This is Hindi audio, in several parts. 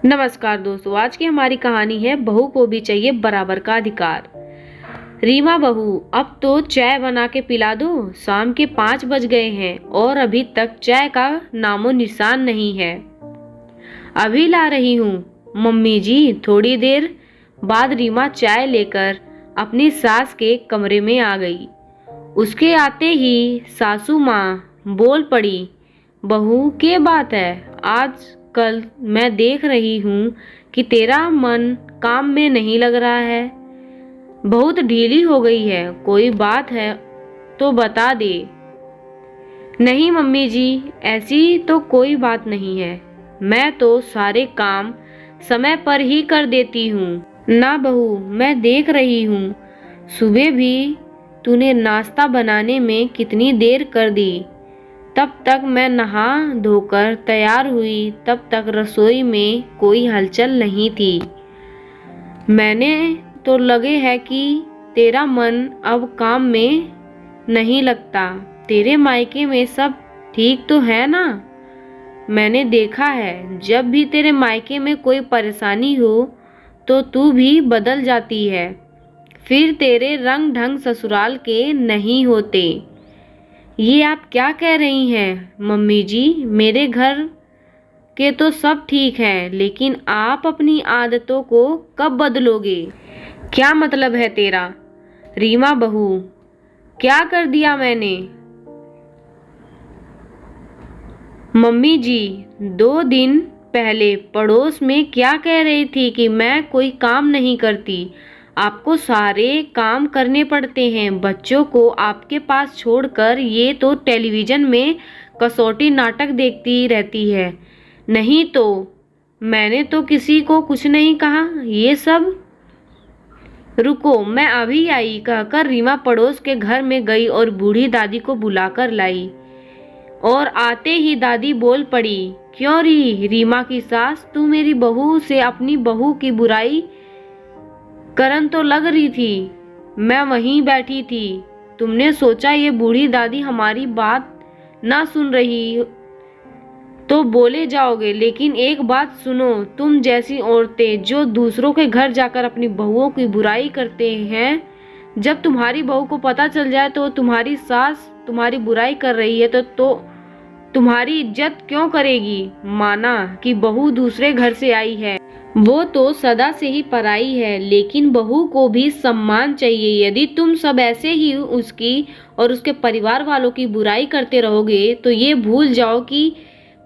नमस्कार दोस्तों, आज की हमारी कहानी है बहू को भी चाहिए बराबर का अधिकार। रीमा बहू, अब तो चाय बना के पिला दो। शाम के 5 बज गए हैं और अभी तक चाय का नामो निशान नहीं है। अभी ला रही हूँ मम्मी जी। थोड़ी देर बाद रीमा चाय लेकर अपनी सास के कमरे में आ गई। उसके आते ही सासू माँ बोल पड़ी, बहू क्या बात है, आज कल मैं देख रही हूँ कि तेरा मन काम में नहीं लग रहा है, बहुत ढीली हो गई है। कोई बात है तो बता दे। नहीं मम्मी जी, ऐसी तो कोई बात नहीं है, मैं तो सारे काम समय पर ही कर देती हूँ ना बहू। मैं देख रही हूँ सुबह भी तूने नाश्ता बनाने में कितनी देर कर दी। तब तक मैं नहा धोकर तैयार हुई, तब तक रसोई में कोई हलचल नहीं थी। मैंने तो लगे है कि तेरा मन अब काम में नहीं लगता। तेरे मायके में सब ठीक तो है ना? मैंने देखा है जब भी तेरे मायके में कोई परेशानी हो तो तू भी बदल जाती है, फिर तेरे रंग ढंग ससुराल के नहीं होते। ये आप क्या कह रही हैं मम्मी जी? मेरे घर के तो सब ठीक है, लेकिन आप अपनी आदतों को कब बदलोगे? क्या मतलब है तेरा? रीमा बहू, क्या कर दिया मैंने? मम्मी जी, 2 दिन पहले पड़ोस में क्या कह रही थी कि मैं कोई काम नहीं करती। आपको सारे काम करने पड़ते हैं। बच्चों को आपके पास छोड़कर ये तो टेलीविज़न में कसौटी नाटक देखती रहती है। नहीं तो मैंने तो किसी को कुछ नहीं कहा। ये सब रुको, मैं अभी आई कहकर रीमा पड़ोस के घर में गई और बूढ़ी दादी को बुलाकर लाई। और आते ही दादी बोल पड़ी, क्यों रीमा की सास, तू मेरी बहू से अपनी बहू की बुराई करन तो लग रही थी। मैं वहीं बैठी थी, तुमने सोचा ये बूढ़ी दादी हमारी बात ना सुन रही तो बोले जाओगे। लेकिन एक बात सुनो, तुम जैसी औरतें जो दूसरों के घर जाकर अपनी बहुओं की बुराई करते हैं, जब तुम्हारी बहू को पता चल जाए तो तुम्हारी सास तुम्हारी बुराई कर रही है तो तुम्हारी इज्जत क्यों करेगी? माना कि बहू दूसरे घर से आई है, वो तो सदा से ही पराई है, लेकिन बहू को भी सम्मान चाहिए। यदि तुम सब ऐसे ही उसकी और उसके परिवार वालों की बुराई करते रहोगे तो ये भूल जाओ कि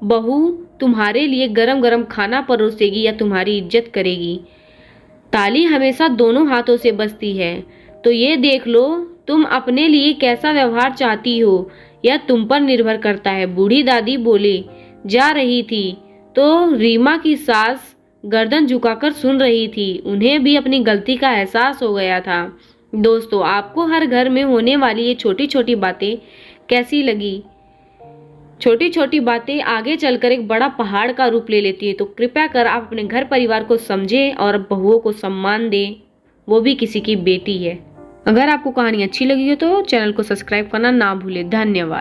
बहू तुम्हारे लिए गरम गरम खाना परोसेगी या तुम्हारी इज्जत करेगी। ताली हमेशा दोनों हाथों से बजती है, तो ये देख लो तुम अपने लिए कैसा व्यवहार चाहती हो, यह तुम पर निर्भर करता है। बूढ़ी दादी बोले जा रही थी तो रीमा की सास गर्दन झुकाकर सुन रही थी। उन्हें भी अपनी गलती का एहसास हो गया था। दोस्तों, आपको हर घर में होने वाली ये छोटी छोटी बातें कैसी लगी? छोटी छोटी बातें आगे चलकर एक बड़ा पहाड़ का रूप ले लेती है, तो कृपया कर आप अपने घर परिवार को समझें और बहुओं को सम्मान दें, वो भी किसी की बेटी है। अगर आपको कहानी अच्छी लगी हो तो चैनल को सब्सक्राइब करना ना भूलें। धन्यवाद।